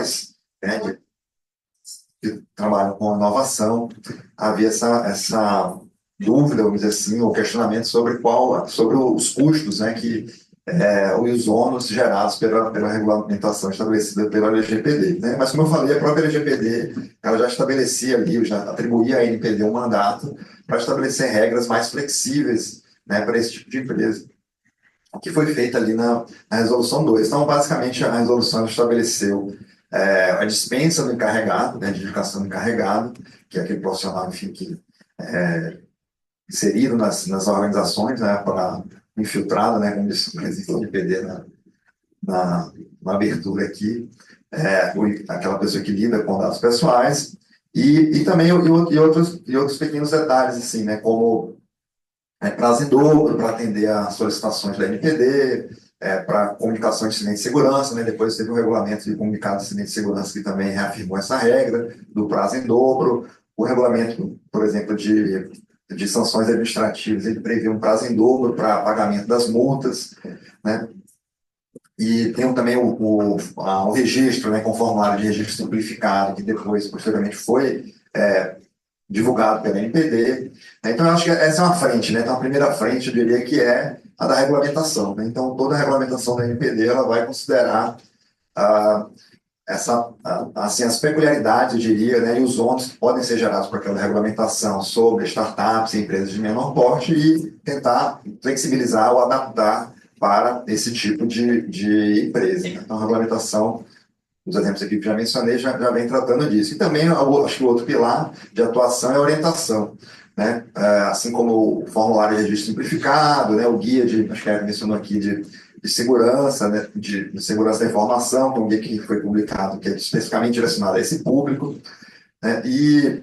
nós, né, que trabalham com inovação, havia essa dúvida, vamos dizer assim, ou questionamento sobre os custos, né, os ônus gerados pela regulamentação estabelecida pela LGPD, né? Mas, como eu falei, a própria LGPD ela já estabelecia ali, já atribuía à ANPD um mandato para estabelecer regras mais flexíveis, né, para esse tipo de empresa, o que foi feito ali na Resolução 2. Então, basicamente, a resolução estabeleceu a dispensa do encarregado, né, de indicação do encarregado, que é aquele profissional, enfim, que inserido nas organizações, né, para infiltrado, né, como disse o presidente do PD na abertura aqui, aquela pessoa que lida com dados pessoais, e também outros pequenos detalhes, assim, né, como prazo em dobro para atender às solicitações da NPD, para comunicação de incidente de segurança, né? Depois teve o regulamento de comunicado de incidente de segurança que também reafirmou essa regra do prazo em dobro. O regulamento, por exemplo, de sanções administrativas, ele prevê um prazo em dobro para pagamento das multas, né? E tem também o registro, né, com formulário de registro simplificado, que depois, posteriormente, foi divulgado pela NPD. Então, eu acho que essa é uma frente, né? Então, a primeira frente, eu diria que é a da regulamentação, né? Então, toda a regulamentação da NPD ela vai considerar assim, as peculiaridades, eu diria, né, e os ônus que podem ser gerados por aquela regulamentação sobre startups e empresas de menor porte e tentar flexibilizar ou adaptar para esse tipo de empresa, né? Então, a regulamentação, os exemplos aqui que já mencionei, já vem tratando disso. E também, acho que o outro pilar de atuação é a orientação, né? Assim como o formulário de registro simplificado, né? O guia acho que mencionou aqui, de segurança, né? De segurança da informação, que é um guia que foi publicado, que é especificamente direcionado a esse público, né? E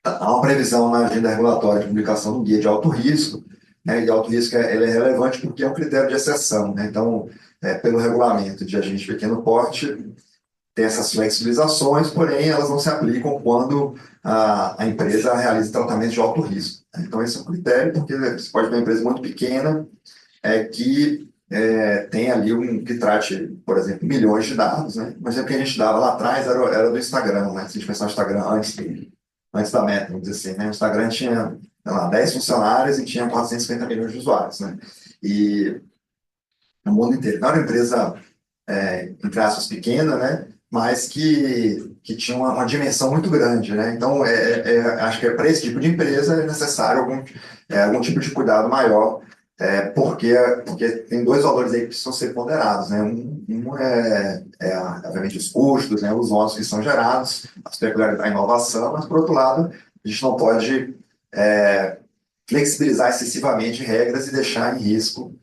há uma previsão na agenda regulatória de publicação do guia de alto risco, né? E alto risco ele é relevante porque é um critério de exceção, né? Então, pelo regulamento de agente de pequeno porte, tem essas flexibilizações, porém elas não se aplicam quando a empresa realiza tratamento de alto risco. Então, esse é um critério, porque você pode ter uma empresa muito pequena que tem ali que trate, por exemplo, milhões de dados, né? Mas o que a gente dava lá atrás era do Instagram, né? Se a gente pensar no Instagram antes da Meta, vamos dizer assim, né? O Instagram tinha, sei lá, 10 funcionários e tinha 450 milhões de usuários, né? E no mundo inteiro. Não era uma empresa, entre aspas, pequena, né? Mas que tinha uma dimensão muito grande, né? Então, acho que para esse tipo de empresa é necessário algum tipo de cuidado maior, porque tem dois valores aí que precisam ser ponderados, né? Um obviamente, os custos, né? Os ônus que são gerados, as peculiaridades da inovação, mas, por outro lado, a gente não pode flexibilizar excessivamente regras e deixar em risco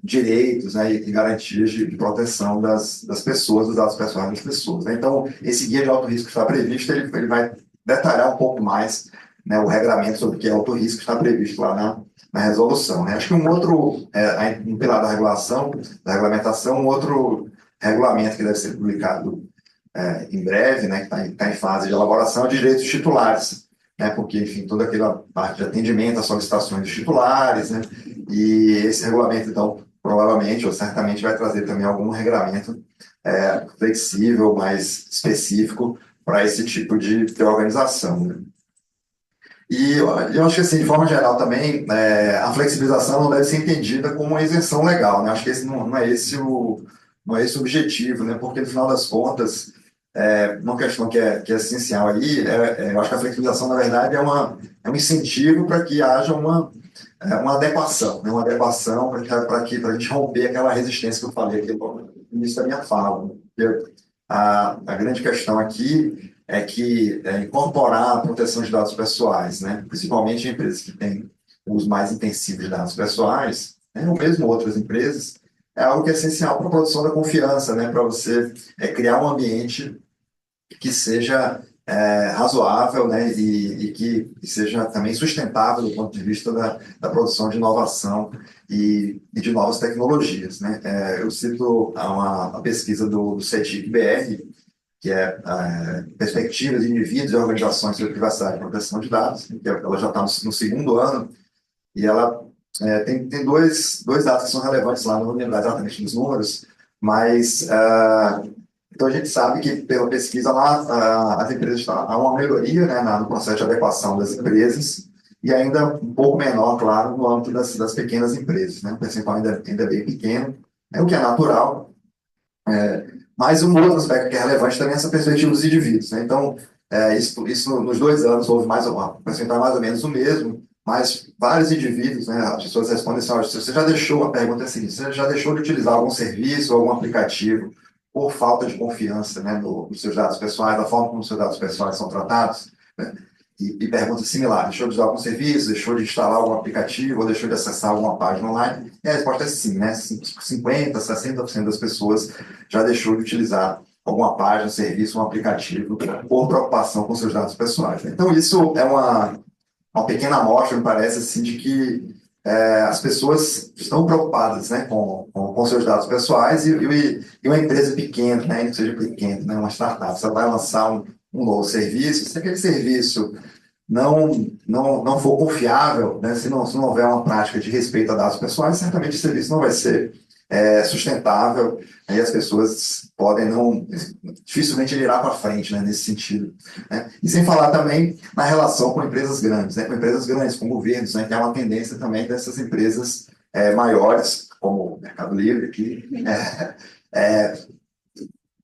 direitos, né, e garantias de proteção das pessoas, dos dados pessoais das pessoas, né? Então, esse guia de alto risco que está previsto, ele vai detalhar um pouco mais, né, o regramento sobre o que é alto risco que está previsto lá na resolução, né? Acho que um pilar da regulação, da regulamentação, um outro regulamento que deve ser publicado em breve, né, que está em fase de elaboração, é de direitos titulares, né, porque, enfim, toda aquela parte de atendimento às solicitações dos titulares, né, e esse regulamento, então, provavelmente ou certamente vai trazer também algum regulamento flexível, mais específico para esse tipo de organização, né. E eu acho que, assim, de forma geral também, a flexibilização não deve ser entendida como uma isenção legal, né? Acho que esse não é esse não é esse o objetivo, né? Porque, no final das contas, uma questão que é essencial aí, eu acho que a flexibilização, na verdade, é um incentivo para que haja uma adequação, né? Uma adequação para a gente romper aquela resistência que eu falei aqui no início da minha fala, né? Porque a grande questão aqui é que incorporar a proteção de dados pessoais, né? Principalmente em empresas que têm uso mais intensivo de dados pessoais, né? Ou mesmo outras empresas, é algo que é essencial para a produção da confiança, né? Para você criar um ambiente que seja razoável, né, e que seja também sustentável do ponto de vista da produção de inovação e de novas tecnologias, né? Eu cito uma pesquisa do CETIC-BR, que é Perspectivas de Indivíduos e Organizações sobre Privacidade e Proteção de Dados, que ela já está no segundo ano, e ela tem dois dados que são relevantes lá, não vou lembrar exatamente dos números, mas Então, a gente sabe que, pela pesquisa lá, as empresas, há uma melhoria, né, no processo de adequação das empresas, e ainda um pouco menor, claro, no âmbito das pequenas empresas, né? O percentual ainda é bem pequeno, é o que é natural. Mas um outro aspecto que é relevante também é essa perspectiva dos indivíduos, né? Então, isso nos 2 anos houve mais, o percentual é mais ou menos o mesmo, mas vários indivíduos, né, as pessoas respondem assim: "Olha, se você já deixou", a pergunta é a seguinte: "Você já deixou de utilizar algum serviço, algum aplicativo por falta de confiança, né, nos seus dados pessoais, da forma como os seus dados pessoais são tratados?", né? E perguntas similares: deixou de usar algum serviço, deixou de instalar algum aplicativo, ou deixou de acessar alguma página online? E a resposta é sim, né? 50, 60% das pessoas já deixou de utilizar alguma página, serviço, um aplicativo por preocupação com seus dados pessoais, né? Então, isso é uma pequena amostra, me parece, assim, de que as pessoas estão preocupadas, né, com seus dados pessoais, e uma empresa pequena, né, que seja pequena, né, uma startup, você vai lançar um novo serviço, se aquele serviço não for confiável, né, se não houver uma prática de respeito a dados pessoais, certamente o serviço não vai ser sustentável, aí as pessoas podem não dificilmente irá para frente, né, nesse sentido, né? E sem falar também na relação com empresas grandes, né, com empresas grandes, com governos, né, que é uma tendência também dessas empresas maiores, como o Mercado Livre, que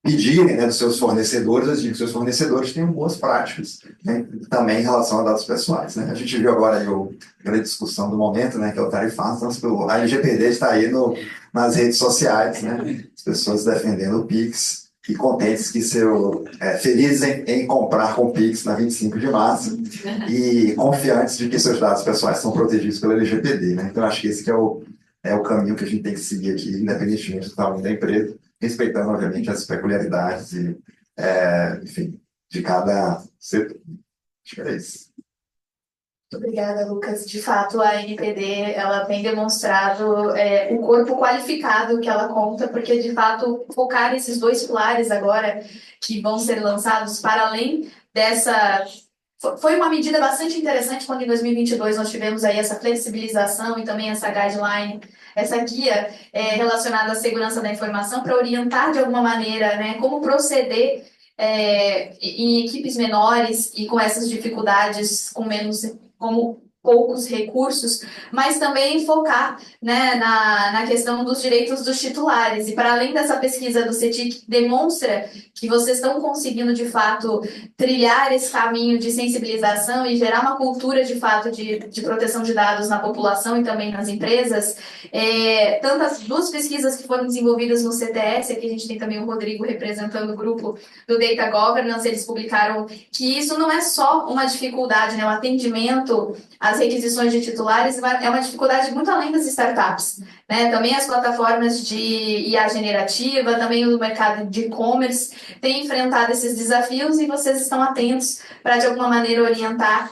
pedirem, né, dos seus fornecedores, eu digo que seus fornecedores tenham boas práticas, né, também em relação a dados pessoais, né? A gente viu agora aí a grande discussão do momento, né, que é o tarifaço, então, a LGPD está aí nas redes sociais, né, as pessoas defendendo o Pix e contentes felizes em comprar com o Pix na 25 de março e confiantes de que seus dados pessoais são protegidos pela LGPD, né? Então, acho que esse que é o caminho que a gente tem que seguir aqui, independentemente do tamanho da empresa, respeitando, obviamente, as peculiaridades enfim, de cada setor. Acho que é isso. Muito obrigada, Lucas. De fato, a NPD ela tem demonstrado o corpo qualificado que ela conta, porque, de fato, focar nesses dois pilares agora que vão ser lançados para além dessa... Foi uma medida bastante interessante quando, em 2022, nós tivemos aí essa flexibilização e também essa guideline, essa guia relacionada à segurança da informação para orientar, de alguma maneira, né, como proceder em equipes menores e com essas dificuldades, com menos, como poucos recursos, mas também focar, né, na questão dos direitos dos titulares. E para além dessa pesquisa do CETIC, demonstra que vocês estão conseguindo, de fato, trilhar esse caminho de sensibilização e gerar uma cultura, de fato, de proteção de dados na população e também nas empresas. Tantas duas pesquisas que foram desenvolvidas no CTS, aqui a gente tem também o Rodrigo representando o grupo do Data Governance, eles publicaram que isso não é só uma dificuldade, né? O atendimento às requisições de titulares é uma dificuldade muito além das startups, né? Também as plataformas de IA generativa, também o mercado de e-commerce têm enfrentado esses desafios e vocês estão atentos para, de alguma maneira, orientar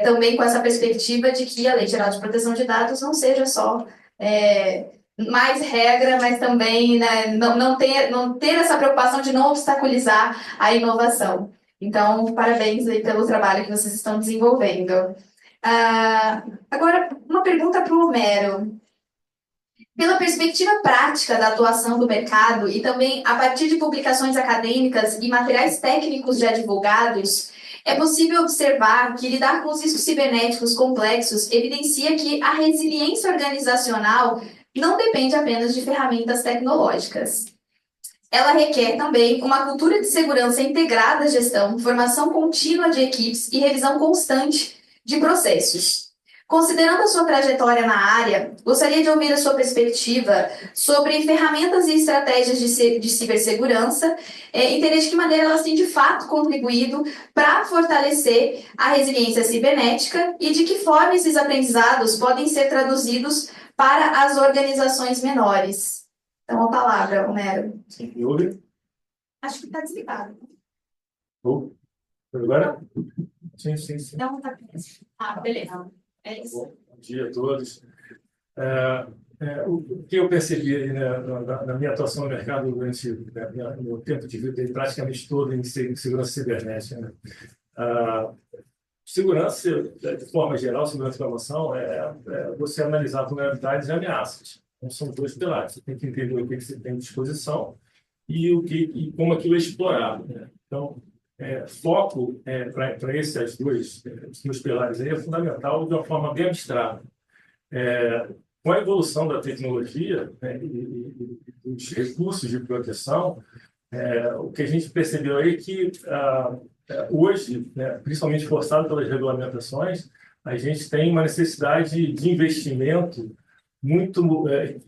também com essa perspectiva de que a Lei Geral de Proteção de Dados não seja só mais regra, mas também, né, não ter essa preocupação de não obstaculizar a inovação. Então, parabéns aí pelo trabalho que vocês estão desenvolvendo. Agora, uma pergunta para o Homero. Pela perspectiva prática da atuação do mercado e também a partir de publicações acadêmicas e materiais técnicos de advogados, é possível observar que lidar com os riscos cibernéticos complexos evidencia que a resiliência organizacional não depende apenas de ferramentas tecnológicas. Ela requer também uma cultura de segurança integrada à gestão, formação contínua de equipes e revisão constante de processos. Considerando a sua trajetória na área, gostaria de ouvir a sua perspectiva sobre ferramentas e estratégias de cibersegurança, entender de que maneira elas têm de fato contribuído para fortalecer a resiliência cibernética e de que forma esses aprendizados podem ser traduzidos para as organizações menores. Então, a palavra, Homero. Sim, me ouve? Acho que está desligado. Agora? Sim, sim, sim. Não, tá. Beleza. É isso. Bom dia a todos. O que eu percebi aí, né, na minha atuação no mercado durante o meu tempo de vida, praticamente todo em segurança cibernética, né? Segurança, de forma geral, segurança da informação é você analisar vulnerabilidades e ameaças. Então, são dois pilares. Você tem que entender o que você tem à disposição e como aquilo é explorado, né? Então, foco para esses dois pilares aí é fundamental de uma forma bem abstrata. Com a evolução da tecnologia, né, e dos recursos de proteção, o que a gente percebeu aí é que hoje, né, principalmente forçado pelas regulamentações, a gente tem uma necessidade de investimento muito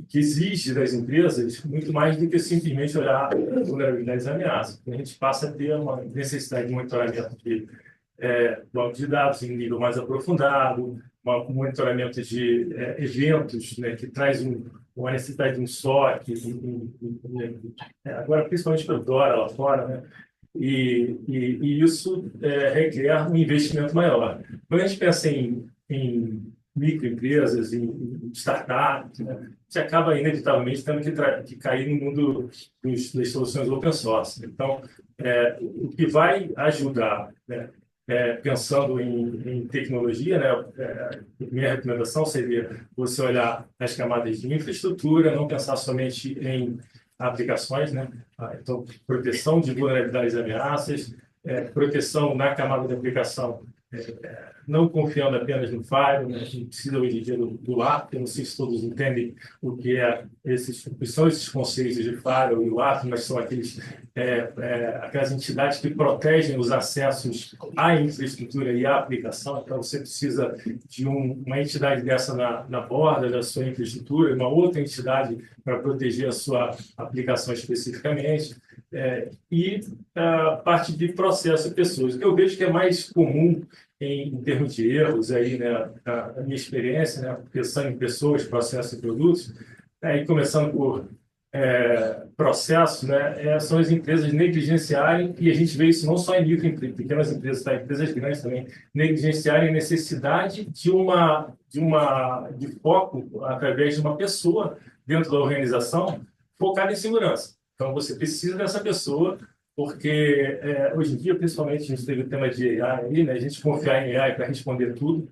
que exige das empresas muito mais do que simplesmente olhar vulnerabilidades e ameaças. A gente passa a ter uma necessidade de monitoramento de banco de dados em nível mais aprofundado, um monitoramento de eventos, né, que traz uma necessidade de um SOC, agora principalmente pelo DORA lá fora, né? E isso requer um investimento maior. Quando a gente pensa em microempresas, em startups, né, a gente acaba inevitavelmente tendo que cair no mundo das soluções open source. Então, o que vai ajudar, né, pensando em tecnologia, né, minha recomendação seria você olhar as camadas de infraestrutura, não pensar somente em aplicações, né? Então, proteção de vulnerabilidades e ameaças, proteção na camada de aplicação, não confiando apenas no firewall, né? A gente precisa hoje em dia do WAF, eu não sei se todos entendem o que são esses conceitos de firewall e WAF, mas são aquelas entidades que protegem os acessos à infraestrutura e à aplicação. Então, você precisa de uma entidade dessa na borda da sua infraestrutura, uma outra entidade para proteger a sua aplicação especificamente, e a parte de processo e pessoas. O que eu vejo que é mais comum em termos de erros, aí, né, a minha experiência, né, pensando em pessoas, processos e produtos, e começando por processo, né, são as empresas negligenciarem, e a gente vê isso não só em pequenas empresas, tá, empresas grandes também, negligenciarem a necessidade de foco através de uma pessoa dentro da organização focada em segurança. Então, você precisa dessa pessoa, porque hoje em dia, principalmente, a gente teve o tema de AI aí, né, a gente confiar em AI para responder tudo,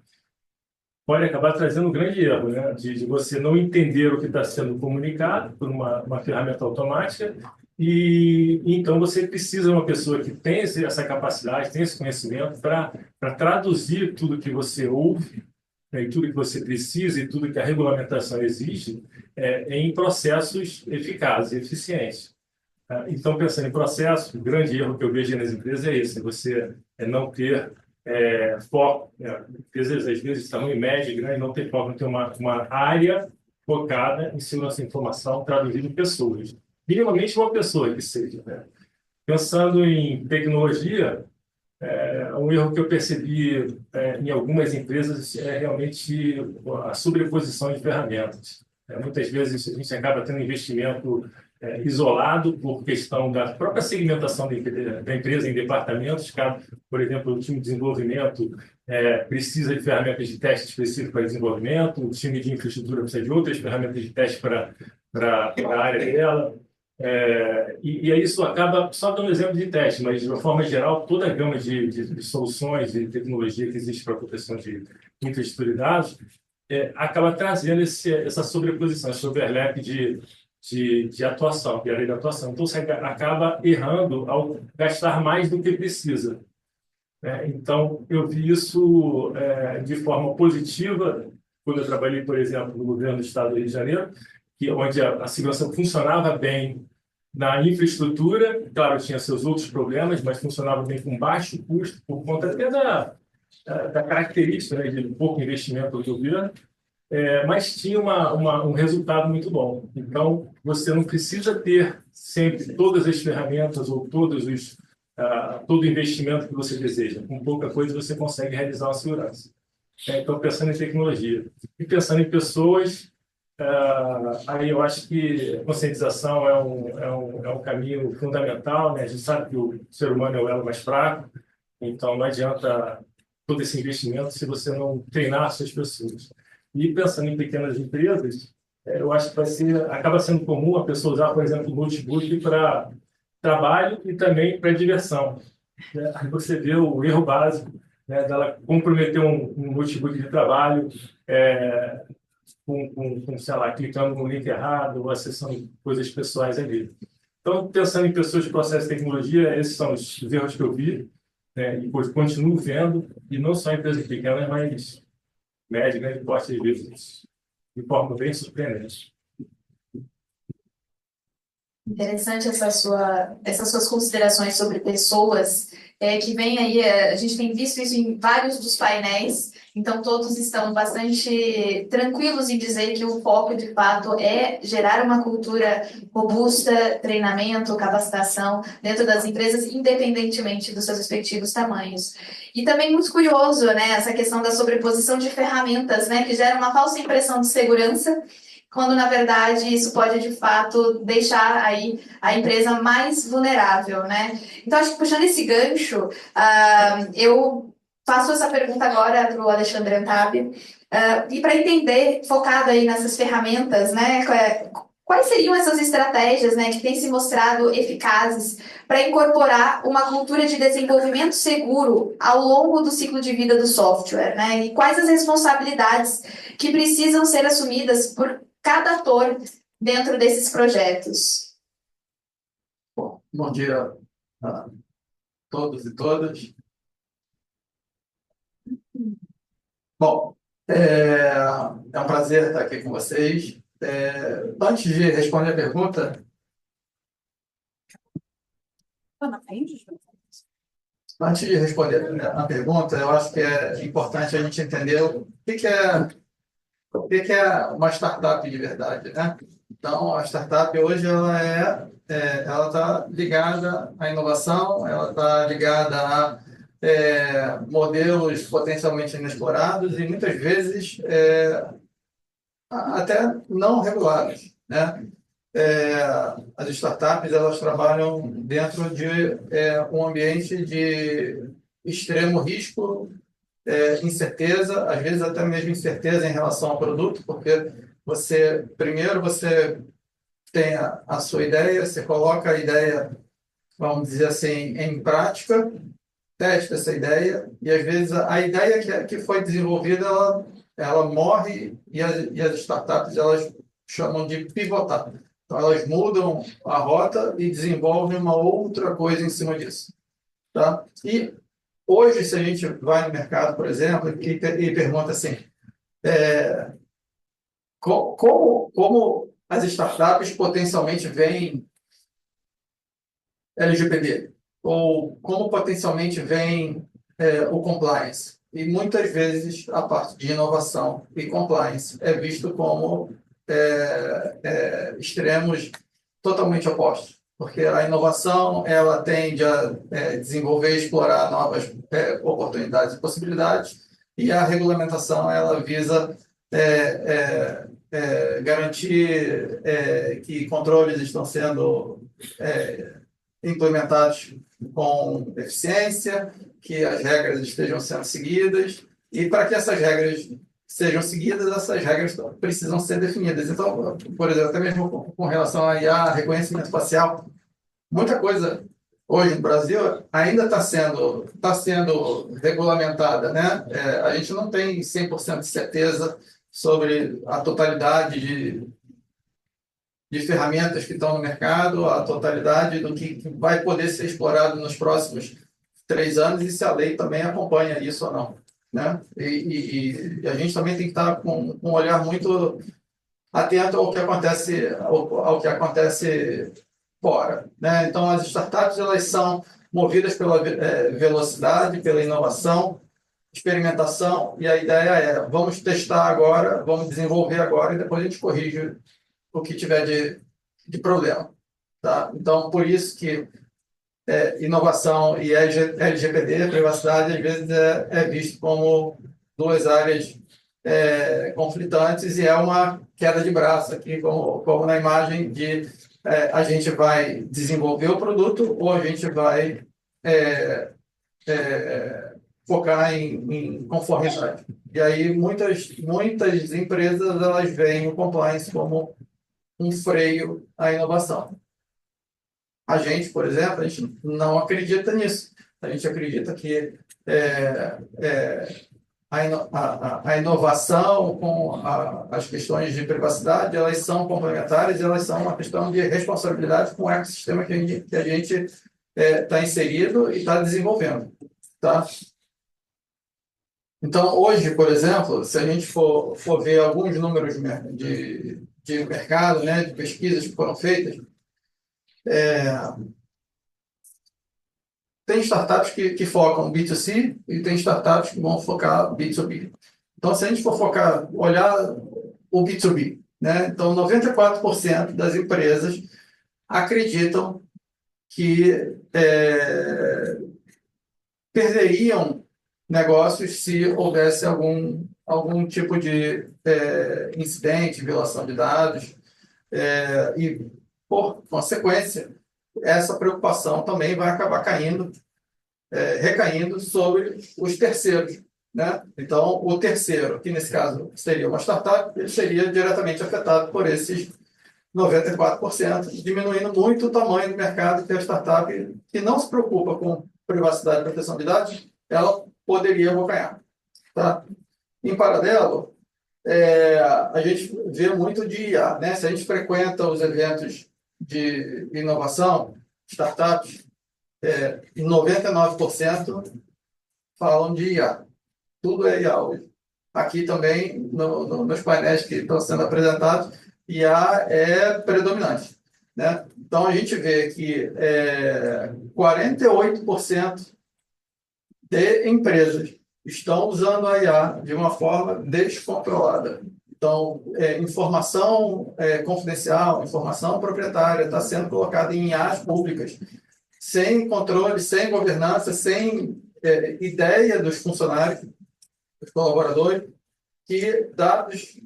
pode acabar trazendo um grande erro, né? De você não entender o que está sendo comunicado por uma ferramenta automática, e então você precisa de uma pessoa que tem essa capacidade, tem esse conhecimento para traduzir tudo que você ouve, né, e tudo que você precisa e tudo que a regulamentação exige em processos eficazes, eficientes. Então, pensando em processo, o grande erro que eu vejo nas empresas é esse: você não ter foco. Empresas, às vezes, tamanho médio e grande, não ter foco, não ter uma área focada em segurança da informação, traduzindo em pessoas. Minimamente uma pessoa que seja, né? Pensando em tecnologia, um erro que eu percebi em algumas empresas é realmente a sobreposição de ferramentas. Muitas vezes a gente acaba tendo investimento isolado por questão da própria segmentação da empresa em departamentos. Por exemplo, o time de desenvolvimento precisa de ferramentas de teste específicas para desenvolvimento, o time de infraestrutura precisa de outras ferramentas de teste para a área dela. E aí isso acaba, só dando exemplo de teste, mas de uma forma geral, toda a gama de soluções de tecnologia que existe para a proteção de infraestrutura e dados acaba trazendo essa sobreposição, esse overlap de atuação, de área de atuação. Então, você acaba errando ao gastar mais do que precisa. Então, eu vi isso de forma positiva quando eu trabalhei, por exemplo, no governo do Estado do Rio de Janeiro, onde a segurança funcionava bem na infraestrutura. Claro, tinha seus outros problemas, mas funcionava bem com baixo custo, por conta até da característica, né, de pouco investimento do governo, mas tinha um resultado muito bom. Então, você não precisa ter sempre todas as ferramentas ou todo o investimento que você deseja. Com pouca coisa, você consegue realizar uma segurança. Então, pensando em tecnologia. E pensando em pessoas, aí eu acho que a conscientização é um caminho fundamental, né? A gente sabe que o ser humano é o elo mais fraco, então não adianta todo esse investimento se você não treinar as suas pessoas. E pensando em pequenas empresas, eu acho que acaba sendo comum a pessoa usar, por exemplo, o notebook para trabalho e também para diversão, né? Aí você vê o erro básico, né, dela comprometer um notebook de trabalho sei lá, clicando no link errado ou acessando coisas pessoais ali. Então, pensando em pessoas de processo de tecnologia, esses são os erros que eu vi, né? E pois, continuo vendo, e não só em empresas pequenas, mas médias, grande porte, às vezes, de forma bem surpreendente. Interessante essas suas considerações sobre pessoas, que vem aí, a gente tem visto isso em vários dos painéis, então todos estão bastante tranquilos em dizer que o foco de fato é gerar uma cultura robusta, treinamento, capacitação dentro das empresas, independentemente dos seus respectivos tamanhos. E também muito curioso, né, essa questão da sobreposição de ferramentas, né, que gera uma falsa impressão de segurança, quando na verdade isso pode de fato deixar aí a empresa mais vulnerável, né? Então acho que puxando esse gancho, eu faço essa pergunta agora para o Alexandre Antabi, e para entender, focado aí nessas ferramentas, né? Quais seriam essas estratégias, né, que têm se mostrado eficazes para incorporar uma cultura de desenvolvimento seguro ao longo do ciclo de vida do software, né? E quais as responsabilidades que precisam ser assumidas por cada ator dentro desses projetos? Bom dia a todos e todas. Bom, é um prazer estar aqui com vocês. Antes de responder a pergunta, eu acho que é importante a gente entender o que é uma startup de verdade, né? Então, a startup hoje ela está ligada à inovação, ela está ligada a modelos potencialmente inexplorados e muitas vezes até não regulados, né? As startups elas trabalham dentro de um ambiente de extremo risco, incerteza, às vezes até mesmo incerteza em relação ao produto, porque primeiro você tem a sua ideia, você coloca a ideia, vamos dizer assim, em prática, testa essa ideia, e às vezes a ideia que foi desenvolvida, ela morre, e as startups elas chamam de pivotar. Então, elas mudam a rota e desenvolvem uma outra coisa em cima disso. Tá? E hoje, se a gente vai no mercado, por exemplo, e pergunta assim, como as startups potencialmente veem LGPD? Ou como potencialmente veem o compliance? E muitas vezes a parte de inovação e compliance é visto como extremos totalmente opostos, porque a inovação ela tende a desenvolver e explorar novas oportunidades e possibilidades, e a regulamentação ela visa garantir que controles estão sendo implementados com eficiência, que as regras estejam sendo seguidas, e para que essas regras sejam seguidas, essas regras precisam ser definidas. Então, por exemplo, até mesmo com relação a IA, reconhecimento facial, muita coisa hoje no Brasil ainda está sendo regulamentada, né? A gente não tem 100% de certeza sobre a totalidade de ferramentas que estão no mercado, a totalidade do que vai poder ser explorado nos próximos 3 anos, e se a lei também acompanha isso ou não, né? E a gente também tem que estar com um olhar muito atento ao que acontece fora, né? Então, as startups elas são movidas pela velocidade, pela inovação, experimentação, e a ideia é: vamos testar agora, vamos desenvolver agora, e depois a gente corrige o que tiver de problema, tá? Então, por isso que inovação e LGPD, privacidade, às vezes é visto como duas áreas conflitantes, e é uma queda de braço aqui, como na imagem de a gente vai desenvolver o produto ou a gente vai focar em conformidade. E aí muitas empresas elas veem o compliance como um freio à inovação. A gente, por exemplo, a gente não acredita nisso. A gente acredita que a inovação com as questões de privacidade, elas são complementares, elas são uma questão de responsabilidade com o ecossistema que a gente está inserido e está desenvolvendo. Tá? Então, hoje, por exemplo, se a gente for ver alguns números de mercado, né, de pesquisas que foram feitas, tem startups que focam B2C e tem startups que vão focar B2B. Então, se a gente for olhar o B2B, né? Então, 94% das empresas acreditam que perderiam negócios se houvesse algum tipo de incidente, violação de dados, e, por consequência, essa preocupação também vai acabar recaindo sobre os terceiros, né? Então, o terceiro, que nesse caso seria uma startup, ele seria diretamente afetado por esses 94%, diminuindo muito o tamanho do mercado que a startup que não se preocupa com privacidade e proteção de dados, ela poderia abocanhar. Tá? Em paralelo, a gente vê muito de IA, né? Se a gente frequenta os eventos de inovação, startups, 99% falam de IA. Tudo é IA hoje. Aqui também, nos painéis que estão sendo apresentados, IA é predominante. Né? Então, a gente vê que 48% de empresas estão usando a IA de uma forma descontrolada. Então, informação confidencial, informação proprietária está sendo colocada em IAs públicas, sem controle, sem governança, sem ideia dos funcionários, dos colaboradores, que dados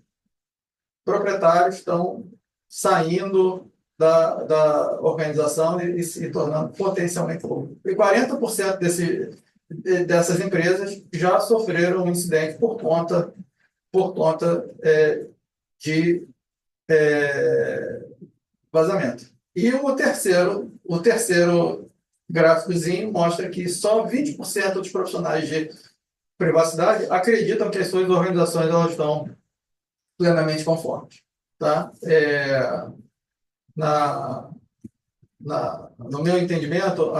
proprietários estão saindo da organização e se tornando potencialmente públicos. E 40% dessas empresas já sofreram um incidente por conta de vazamento. E o terceiro gráficozinho mostra que só 20% dos profissionais de privacidade acreditam que as suas organizações elas estão plenamente conformes. Tá? No meu entendimento,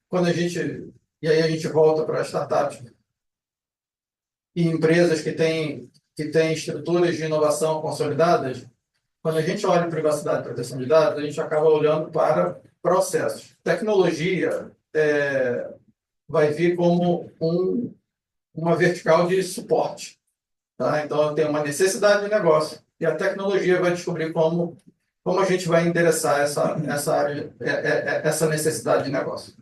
quando e aí a gente volta para startups e empresas que têm estruturas de inovação consolidadas, quando a gente olha em privacidade e proteção de dados, a gente acaba olhando para processos. Tecnologia vai vir como uma vertical de suporte. Tá? Então, eu tenho uma necessidade de negócio e a tecnologia vai descobrir como a gente vai endereçar essa necessidade de negócio.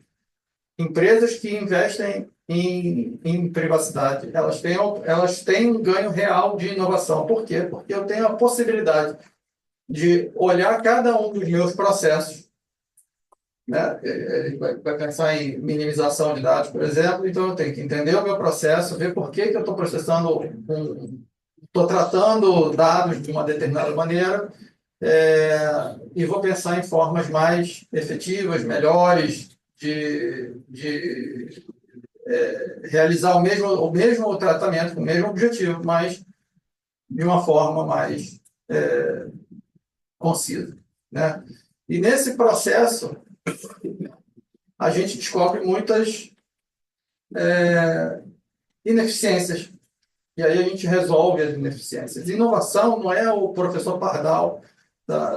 Empresas que investem em privacidade, elas têm um ganho real de inovação. Por quê? Porque eu tenho a possibilidade de olhar cada um dos meus processos, né? Ele vai pensar em minimização de dados, por exemplo, então eu tenho que entender o meu processo, ver por que eu estou estou tratando dados de uma determinada maneira, e vou pensar em formas mais efetivas, melhores, de realizar o mesmo tratamento, com o mesmo objetivo, mas de uma forma mais concisa. Né? E nesse processo, a gente descobre muitas ineficiências. E aí a gente resolve as ineficiências. Inovação não é o professor Pardal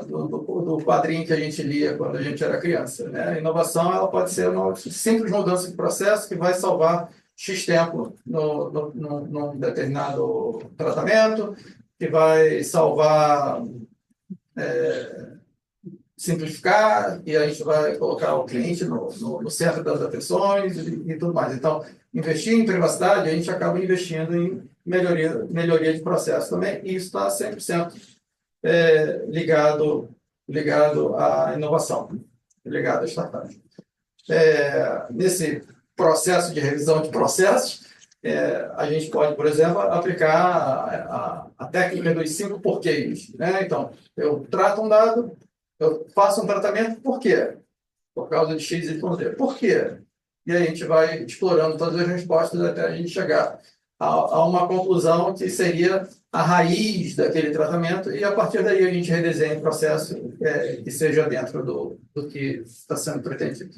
do quadrinho que a gente lia quando a gente era criança. Né? A inovação ela pode ser uma simples mudança de processo que vai salvar X tempo num determinado tratamento, que vai salvar, simplificar, e a gente vai colocar o cliente no centro das atenções e tudo mais. Então, investir em privacidade, a gente acaba investindo em melhoria de processo também, e isso está 100% ligado à inovação, ligado à startup. Nesse processo de revisão de processos, a gente pode, por exemplo, aplicar a técnica dos 5 porquês. Né? Então, eu trato um dado, eu faço um tratamento, por quê? Por causa de X, Y, Z. Por quê? E aí a gente vai explorando todas as respostas até a gente chegar a uma conclusão que seria a raiz daquele tratamento, e a partir daí a gente redesenha o processo que seja dentro do que está sendo pretendido.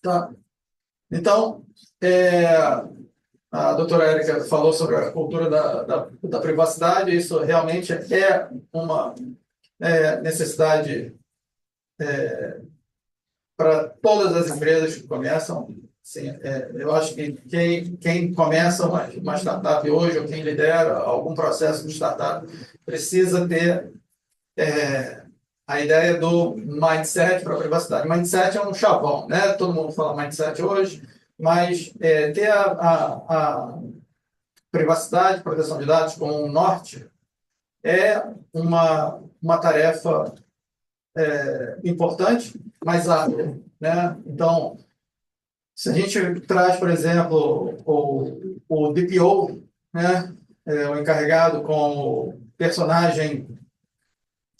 Tá? Então, a doutora Érica falou sobre a cultura da privacidade, isso realmente é uma necessidade para todas as empresas que começam. Sim, eu acho que quem começa uma startup hoje, ou quem lidera algum processo de startup, precisa ter a ideia do mindset para a privacidade. Mindset é um chavão, né? Todo mundo fala mindset hoje, mas ter a privacidade, proteção de dados como um norte é uma tarefa importante, mas árdua, né? Então, se a gente traz, por exemplo, o DPO, né, o encarregado como personagem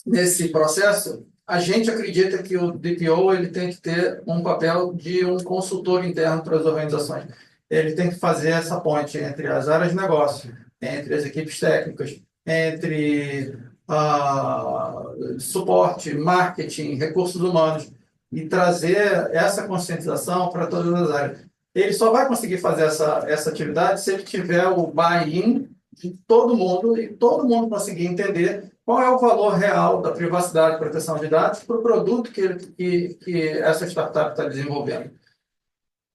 nesse processo, a gente acredita que o DPO ele tem que ter um papel de um consultor interno para as organizações. Ele tem que fazer essa ponte entre as áreas de negócio, entre as equipes técnicas, entre suporte, marketing, recursos humanos, e trazer essa conscientização para todas as áreas. Ele só vai conseguir fazer essa atividade se ele tiver o buy-in de todo mundo e todo mundo conseguir entender qual é o valor real da privacidade e proteção de dados para o produto que essa startup está desenvolvendo,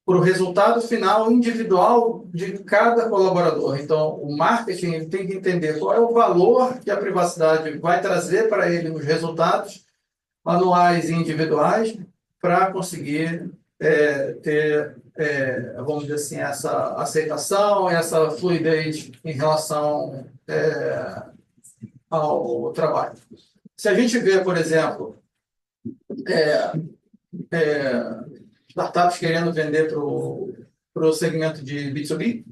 para o resultado final individual de cada colaborador. Então, o marketing ele tem que entender qual é o valor que a privacidade vai trazer para ele nos resultados anuais e individuais para conseguir ter, vamos dizer assim, essa aceitação, essa fluidez em relação ao trabalho. Se a gente vê, por exemplo, startups querendo vender para o segmento de B2B,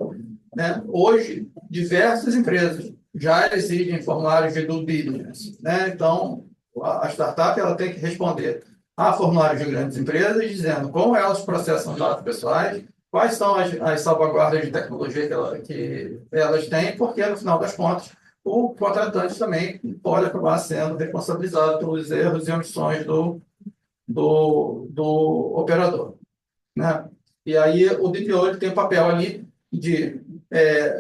né? Hoje, diversas empresas já exigem formulários de due diligence, né? Então, a startup ela tem que responder a formulários de grandes empresas, dizendo como elas processam dados pessoais, quais são as salvaguardas de tecnologia que elas têm, porque, no final das contas, o contratante também pode acabar sendo responsabilizado pelos erros e omissões do operador, né? E aí o DPO ele tem um papel ali de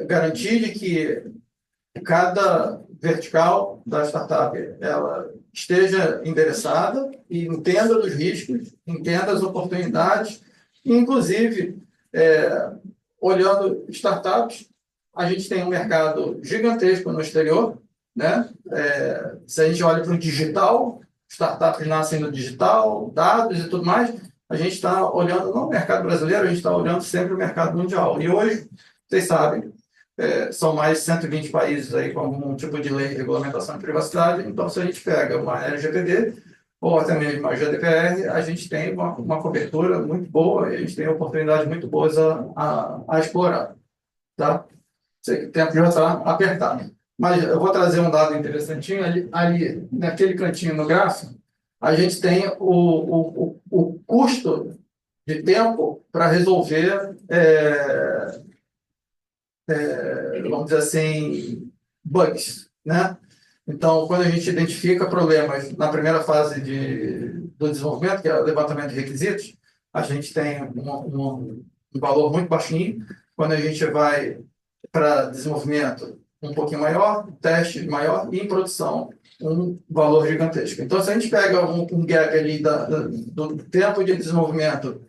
garantir de que cada vertical da startup ela esteja endereçada e entenda dos riscos, entenda as oportunidades, e, inclusive, olhando startups, a gente tem um mercado gigantesco no exterior, né? Se a gente olha para o digital, startups nascem no digital, dados e tudo mais, a gente está olhando não o mercado brasileiro, a gente está olhando sempre o mercado mundial. E hoje, vocês sabem, são mais de 120 países aí com algum tipo de lei de regulamentação de privacidade. Então, se a gente pega uma LGPD ou até mesmo uma GDPR, a gente tem uma cobertura muito boa e a gente tem oportunidades muito boas a explorar. Tá? Sei que o tempo já está apertado. Mas eu vou trazer um dado interessantinho. Ali naquele cantinho no gráfico, a gente tem o custo de tempo para resolver vamos dizer assim, bugs, né? Então, quando a gente identifica problemas na primeira fase do desenvolvimento, que é o levantamento de requisitos, a gente tem um valor muito baixinho. Quando a gente vai para desenvolvimento um pouquinho maior, teste maior, e em produção um valor gigantesco. Então, se a gente pega um gap ali do tempo de desenvolvimento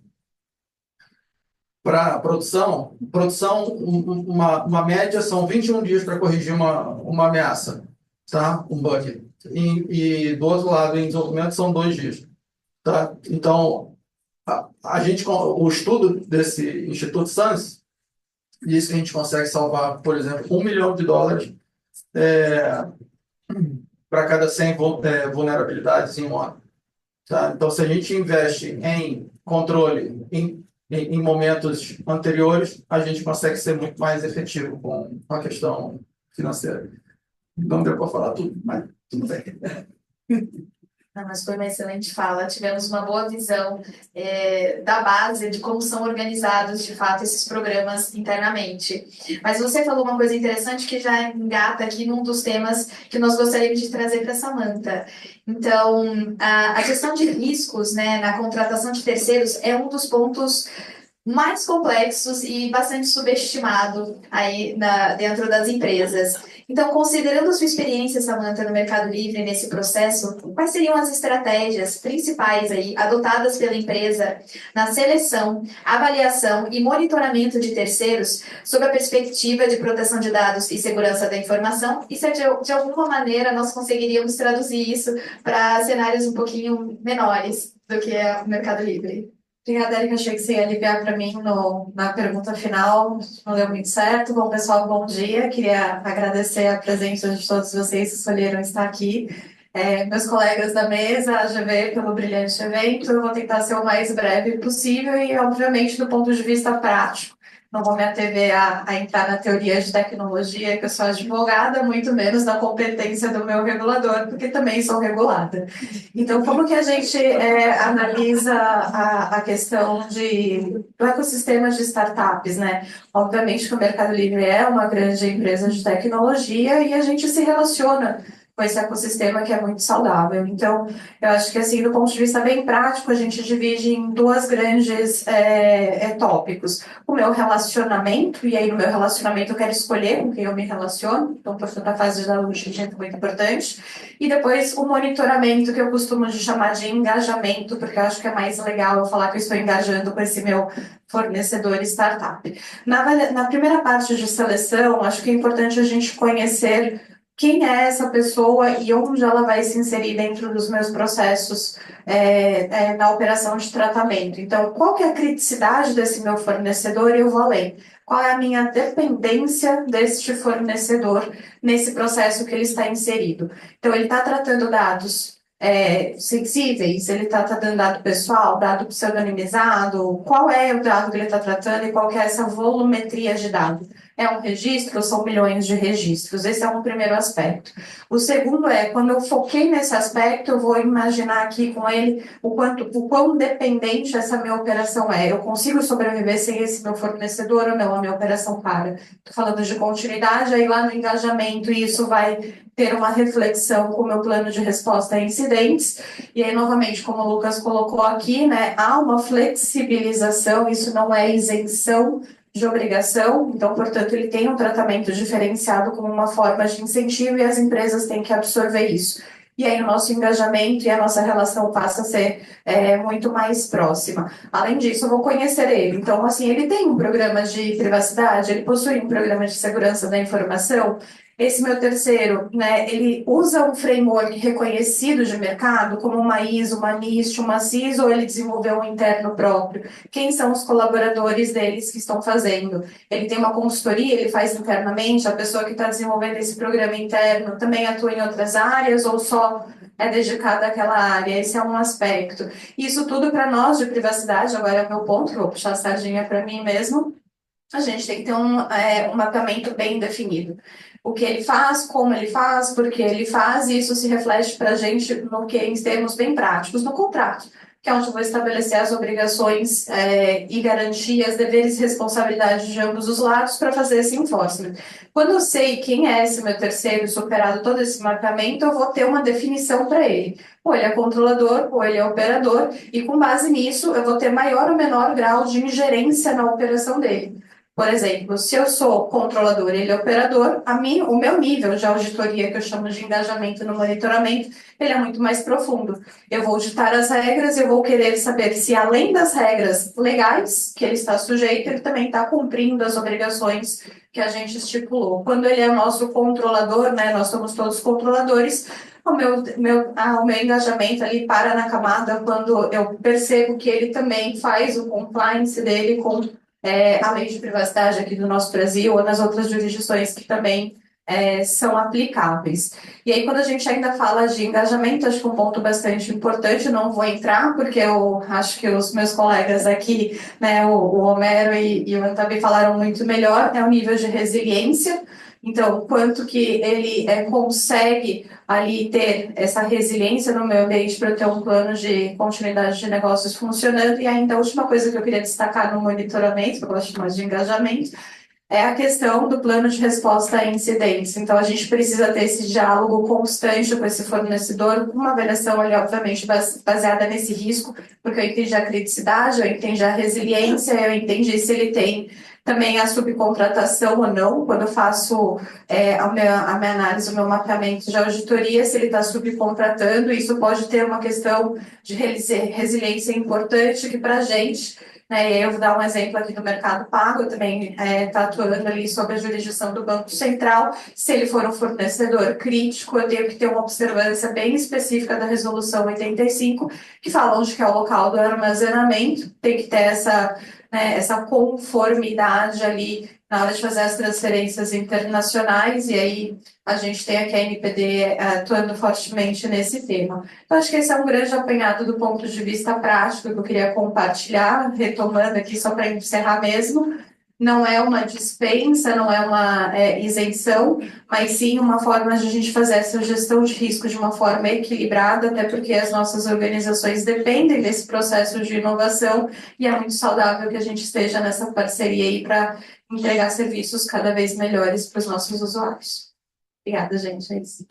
para produção, uma média são 21 dias para corrigir uma ameaça, tá? Um bug. E do outro lado, em desenvolvimento, são 2 dias. Tá? Então, o estudo desse Instituto SANS diz que a gente consegue salvar, por exemplo, $1 milhão para cada 100 vulnerabilidades em um ano. Tá? Então, se a gente investe em controle, em momentos anteriores, a gente consegue ser muito mais efetivo com a questão financeira. Não deu para falar tudo, mas tudo bem. Mas foi uma excelente fala. Tivemos uma boa visão da base de como são organizados, de fato, esses programas internamente. Mas você falou uma coisa interessante que já engata aqui num dos temas que nós gostaríamos de trazer para a Samantha. Então, a gestão de riscos, né, na contratação de terceiros é um dos pontos mais complexos e bastante subestimado aí dentro das empresas. Então, considerando sua experiência, Samantha, no Mercado Livre nesse processo, quais seriam as estratégias principais aí adotadas pela empresa na seleção, avaliação e monitoramento de terceiros sob a perspectiva de proteção de dados e segurança da informação? E se de alguma maneira nós conseguiríamos traduzir isso para cenários um pouquinho menores do que é o Mercado Livre? Obrigada, Erika. Achei que você ia ligar para mim na pergunta final, não deu muito certo. Bom, pessoal, bom dia. Queria agradecer a presença de todos vocês que escolheram estar aqui. Meus colegas da mesa, a GV, pelo brilhante evento. Eu vou tentar ser o mais breve possível e, obviamente, do ponto de vista prático. Não vou me atrever a entrar na teoria de tecnologia, que eu sou advogada, muito menos na competência do meu regulador, porque também sou regulada. Então, como que a gente analisa a questão do ecossistema de startups, né? Obviamente que o Mercado Livre é uma grande empresa de tecnologia e a gente se relaciona com esse ecossistema que é muito saudável. Então, eu acho que, assim, do ponto de vista bem prático, a gente divide em duas grandes tópicos. O meu relacionamento, e aí no meu relacionamento eu quero escolher com quem eu me relaciono, então, portanto, a fase da logística é muito importante. E depois o monitoramento, que eu costumo de chamar de engajamento, porque eu acho que é mais legal eu falar que eu estou engajando com esse meu fornecedor startup. Na primeira parte de seleção, acho que é importante a gente conhecer quem é essa pessoa e onde ela vai se inserir dentro dos meus processos na operação de tratamento. Então, qual que é a criticidade desse meu fornecedor e eu vou além. Qual é a minha dependência deste fornecedor nesse processo que ele está inserido? Então, ele está tratando dados sensíveis, ele está tratando dado pessoal, dado pseudonimizado, qual é o dado que ele está tratando e qual que é essa volumetria de dados? É um registro ou são milhões de registros? Esse é um primeiro aspecto. O segundo é, quando eu foquei nesse aspecto, eu vou imaginar aqui com ele o quão dependente essa minha operação é. Eu consigo sobreviver sem esse meu fornecedor ou não? A minha operação para. Estou falando de continuidade, aí lá no engajamento, isso vai ter uma reflexão com o meu plano de resposta a incidentes. E aí, novamente, como o Lucas colocou aqui, né, há uma flexibilização, isso não é isenção de obrigação, então, portanto, ele tem um tratamento diferenciado como uma forma de incentivo e as empresas têm que absorver isso. E aí o nosso engajamento e a nossa relação passa a ser muito mais próxima. Além disso, eu vou conhecer ele. Então, assim, ele tem um programa de privacidade, ele possui um programa de segurança da informação. Esse meu terceiro, né, ele usa um framework reconhecido de mercado, como uma ISO, uma NIST, uma CIS, ou ele desenvolveu um interno próprio? Quem são os colaboradores deles que estão fazendo? Ele tem uma consultoria, ele faz internamente, a pessoa que está desenvolvendo esse programa interno também atua em outras áreas ou só é dedicada àquela área? Esse é um aspecto. Isso tudo para nós de privacidade, agora é o meu ponto, vou puxar a sardinha para mim mesmo, a gente tem que ter um mapeamento bem definido. O que ele faz, como ele faz, por que ele faz, e isso se reflete para a gente em termos bem práticos, no contrato, que é onde eu vou estabelecer as obrigações e garantias, deveres e responsabilidades de ambos os lados para fazer esse enforcement. Quando eu sei quem é esse meu terceiro, superado todo esse mapeamento, eu vou ter uma definição para ele. Ou ele é controlador, ou ele é operador, e com base nisso eu vou ter maior ou menor grau de ingerência na operação dele. Por exemplo, se eu sou controlador e ele é operador, o meu nível de auditoria, que eu chamo de engajamento no monitoramento, ele é muito mais profundo. Eu vou ditar as regras, eu vou querer saber se, além das regras legais que ele está sujeito, ele também está cumprindo as obrigações que a gente estipulou. Quando ele é o nosso controlador, né, nós somos todos controladores, o meu engajamento ali para na camada quando eu percebo que ele também faz o compliance dele com a lei de privacidade aqui do nosso Brasil ou nas outras jurisdições que também são aplicáveis. E aí, quando a gente ainda fala de engajamento, acho que um ponto bastante importante, não vou entrar, porque eu acho que os meus colegas aqui, né, o Homero e o Antabi falaram muito melhor, é o nível de resiliência. Então, quanto que ele consegue ali ter essa resiliência no meio ambiente para ter um plano de continuidade de negócios funcionando. E ainda a última coisa que eu queria destacar no monitoramento, que eu gosto mais de engajamento, é a questão do plano de resposta a incidentes. Então, a gente precisa ter esse diálogo constante com esse fornecedor, uma avaliação ali, obviamente, baseada nesse risco, porque eu entendi a criticidade, eu entendi a resiliência, eu entendi se ele tem também a subcontratação ou não, quando eu faço a minha análise, o meu mapeamento de auditoria, se ele está subcontratando, isso pode ter uma questão de resiliência importante que para a gente, né, e aí eu vou dar um exemplo aqui do Mercado Pago, eu também está atuando ali sobre a jurisdição do Banco Central. Se ele for um fornecedor crítico, eu tenho que ter uma observância bem específica da Resolução 85, que fala onde que é o local do armazenamento, tem que ter essa conformidade ali na hora de fazer as transferências internacionais, e aí a gente tem aqui a NPD atuando fortemente nesse tema. Então, acho que esse é um grande apanhado do ponto de vista prático que eu queria compartilhar, retomando aqui só para encerrar mesmo. Não é uma dispensa, não é uma isenção, mas sim uma forma de a gente fazer essa gestão de risco de uma forma equilibrada, até porque as nossas organizações dependem desse processo de inovação e é muito saudável que a gente esteja nessa parceria aí para entregar serviços cada vez melhores para os nossos usuários. Obrigada, gente. É isso.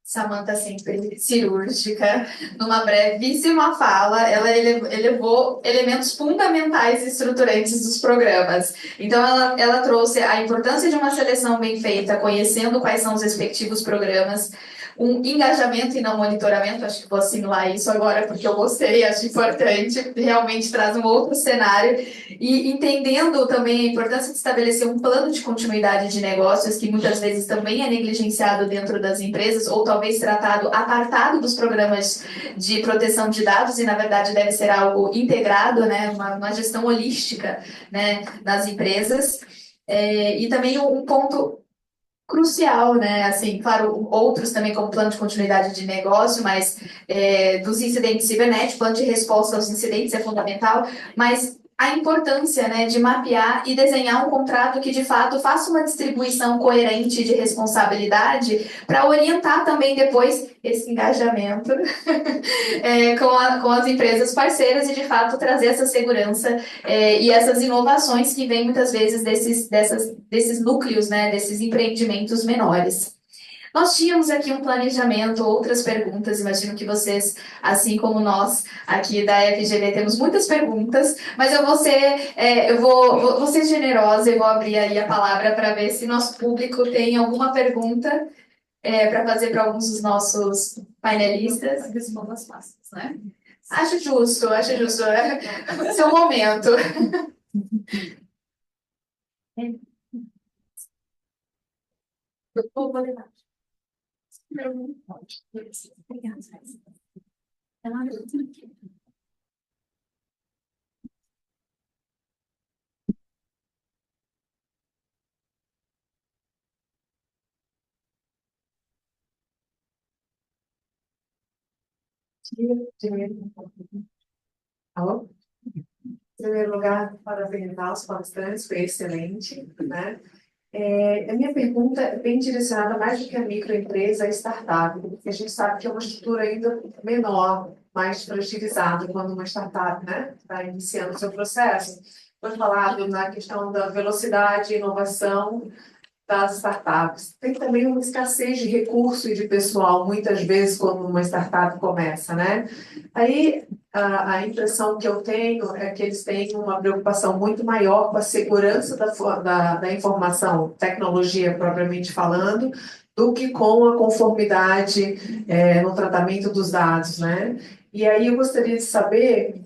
Samantha sempre cirúrgica, numa brevíssima fala, ela elevou elementos fundamentais e estruturantes dos programas. Então, ela trouxe a importância de uma seleção bem feita, conhecendo quais são os respectivos programas, um engajamento e não monitoramento, acho que vou assimilar isso agora porque eu gostei, acho importante, realmente traz um outro cenário, e entendendo também a importância de estabelecer um plano de continuidade de negócios, que muitas vezes também é negligenciado dentro das empresas, ou talvez tratado apartado dos programas de proteção de dados, e na verdade deve ser algo integrado, né, uma gestão holística, né, das empresas. E também um ponto crucial, né? Assim, claro, outros também como plano de continuidade de negócio, mas dos incidentes cibernéticos, plano de resposta aos incidentes é fundamental, mas a importância, né, de mapear e desenhar um contrato que de fato faça uma distribuição coerente de responsabilidade para orientar também depois esse engajamento com as empresas parceiras e de fato trazer essa segurança e essas inovações que vêm muitas vezes desses núcleos, né, desses empreendimentos menores. Nós tínhamos aqui um planejamento, outras perguntas, imagino que vocês, assim como nós aqui da FGV, temos muitas perguntas, mas eu vou ser generosa e vou abrir aí a palavra para ver se nosso público tem alguma pergunta para fazer para alguns dos nossos painelistas. Respondo as fáceis, né? Acho justo, é seu momento. Vou levar. Obrigada. Alô? Em primeiro lugar, parabenizar os palestrantes, foi excelente, né? A minha pergunta é bem direcionada mais do que a microempresa, a startup, porque a gente sabe que é uma estrutura ainda menor, mais fragilizada quando uma startup, né, está iniciando o seu processo. Foi falado na questão da velocidade e inovação das startups. Tem também uma escassez de recurso e de pessoal, muitas vezes, quando uma startup começa, né? Aí, a impressão que eu tenho é que eles têm uma preocupação muito maior com a segurança da informação, tecnologia propriamente falando, do que com a conformidade no tratamento dos dados, né? E aí eu gostaria de saber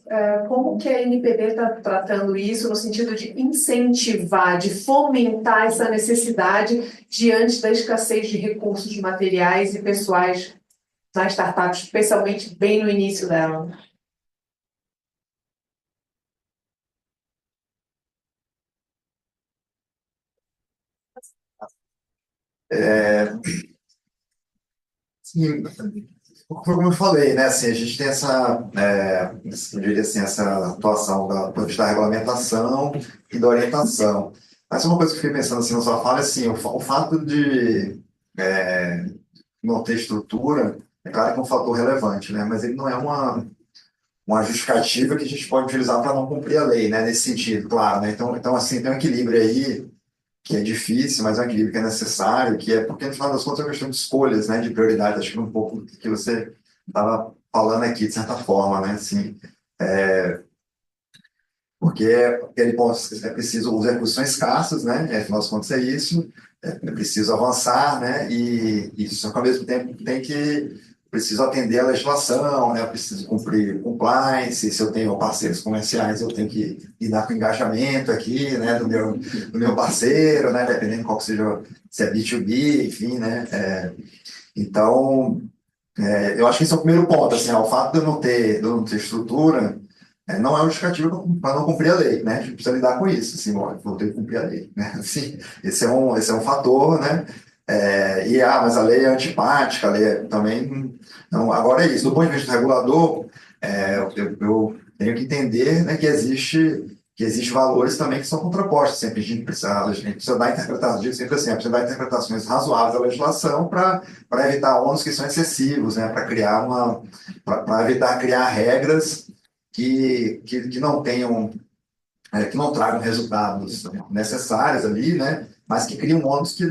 como que a NPD está tratando isso no sentido de incentivar, de fomentar essa necessidade diante da escassez de recursos materiais e pessoais na startup, especialmente bem no início dela. Sim, como eu falei, né, assim, a gente tem eu diria assim, essa atuação da regulamentação e da orientação. Mas uma coisa que eu fiquei pensando assim, na sua fala, é assim, o fato de não ter estrutura, é claro que é um fator relevante, né, mas ele não é uma justificativa que a gente pode utilizar para não cumprir a lei, né, nesse sentido, claro, né, então assim, tem um equilíbrio aí que é difícil, mas é um equilíbrio que é necessário, que é porque, no final das contas, é uma questão de escolhas, né, de prioridade, acho que um pouco do que você estava falando aqui, de certa forma, né, assim, porque ele é preciso, os recursos são escassos, né, afinal das contas é isso, é preciso avançar, né, e só que ao mesmo tempo preciso atender a legislação, né, eu preciso cumprir compliance, se eu tenho parceiros comerciais, eu tenho que lidar com engajamento aqui, né, do meu parceiro, né, dependendo qual que seja, se é B2B, enfim, né, então, eu acho que esse é o primeiro ponto, assim, o fato de eu não ter estrutura, não é justificativa para não cumprir a lei, né? A gente precisa lidar com isso, assim, ó, vou ter que cumprir a lei, né? Assim, esse é um fator, né? Mas a lei é antipática, a lei também não. Agora é isso, do ponto de vista do regulador, eu tenho que entender, né, que existe valores também que são contrapostos. Sempre a gente precisa dar interpretações, digo sempre assim, precisa dar interpretações razoáveis à legislação para evitar ônus que são excessivos, né? Para evitar criar regras que não tenham, que não tragam resultados necessários ali, né? Mas que criam ônus que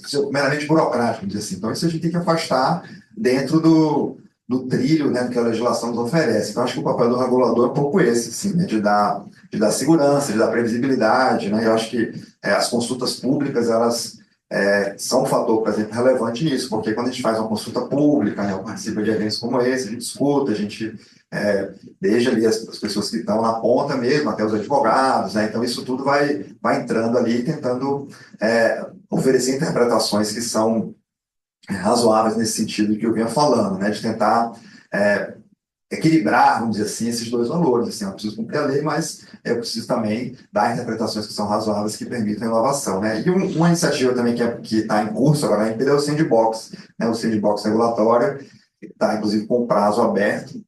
são meramente burocráticos, dizer assim. Então, isso a gente tem que afastar dentro do trilho, né, do que a legislação nos oferece. Então, acho que o papel do regulador é um pouco esse, assim, né, de dar segurança, de dar previsibilidade, né? Eu acho que as consultas públicas, elas são um fator, por exemplo, relevante nisso, porque quando a gente faz uma consulta pública, né, eu participo de eventos como esse, a gente escuta, a gente desde ali as pessoas que estão na ponta mesmo, até os advogados, né? Então isso tudo vai entrando ali, tentando oferecer interpretações que são razoáveis nesse sentido que eu vinha falando, né? De tentar equilibrar, vamos dizer assim, esses dois valores. Assim, eu preciso cumprir a lei, mas eu preciso também dar interpretações que são razoáveis, que permitam a inovação, né? E uma iniciativa também que está em curso agora na NPD é o Sandbox, né? O Sandbox regulatório, que está, inclusive, com prazo aberto.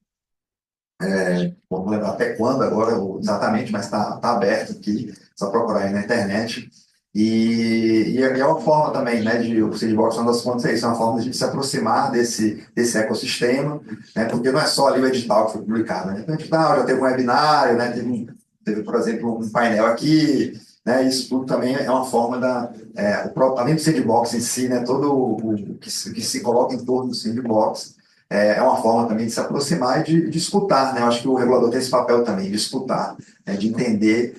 Vamos lembrar até quando agora, exatamente, mas está aberto aqui, só procurar aí na internet. É uma forma também, né, o Sandbox, uma das fontes é isso, é uma forma de a gente se aproximar desse ecossistema, né, porque não é só ali o edital que foi publicado, né? Então, o edital já teve um webinário, né, teve, por exemplo, um painel aqui, né, isso tudo também é uma forma além do Sandbox em si, né, todo o que se coloca em torno do Sandbox, é uma forma também de se aproximar e de escutar, né? Eu acho que o regulador tem esse papel também, de escutar, né? De entender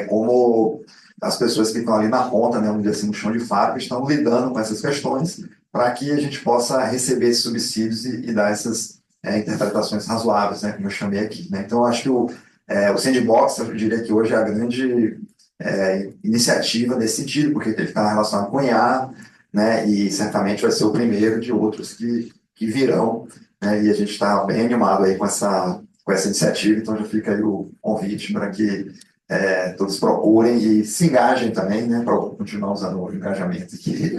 como as pessoas que estão ali na ponta, né, vamos dizer assim, no chão de fábrica, estão lidando com essas questões para que a gente possa receber esses subsídios e dar essas interpretações razoáveis, né, como eu chamei aqui, né? Então, eu acho que o Sandbox, eu diria que hoje é a grande iniciativa nesse sentido, porque ele está relacionado com IA, né, e certamente vai ser o primeiro de outros que virão, né, e a gente está bem animado aí com essa iniciativa, então já fica aí o convite para que todos procurem e se engajem também, né, para continuar usando o engajamento aqui.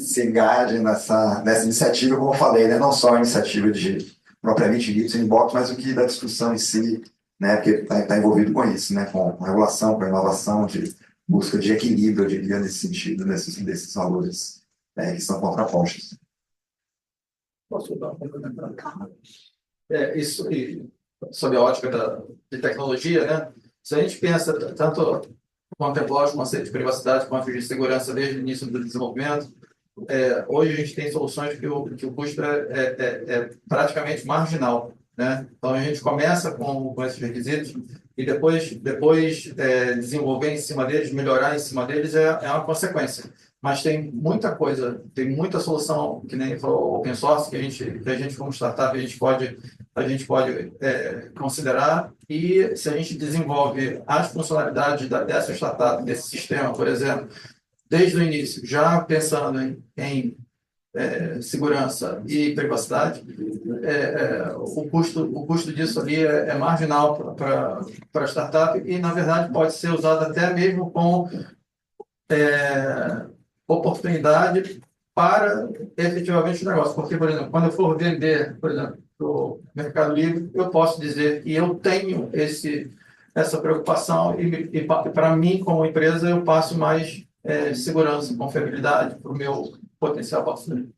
Se engajem nessa iniciativa, como eu falei, né, não só a iniciativa de propriamente dito Sandbox, mas o que da discussão em si, né, porque está envolvido com isso, né, com regulação, com inovação, de busca de equilíbrio, eu diria, nesse sentido, desses valores que são contrapostos. Posso dar um complementar? Isso, e sob a ótica de tecnologia, né? Se a gente pensa tanto contemplou o conceito de privacidade quanto de segurança desde o início do desenvolvimento, hoje a gente tem soluções que o custo é praticamente marginal, né? Então a gente começa com esses requisitos e depois desenvolver em cima deles, melhorar em cima deles é uma consequência. Mas tem muita coisa, tem muita solução, que nem falou, open source, que a gente como startup, a gente pode considerar, e se a gente desenvolve as funcionalidades dessa startup, desse sistema, por exemplo, desde o início, já pensando em segurança e privacidade, o custo disso ali é marginal para a startup e, na verdade, pode ser usado até mesmo com oportunidade para efetivamente o negócio. Porque, por exemplo, quando eu for vender, por exemplo, para o Mercado Livre, eu posso dizer que eu tenho essa preocupação e para mim, como empresa, eu passo mais segurança e confiabilidade para o meu potencial parceiro.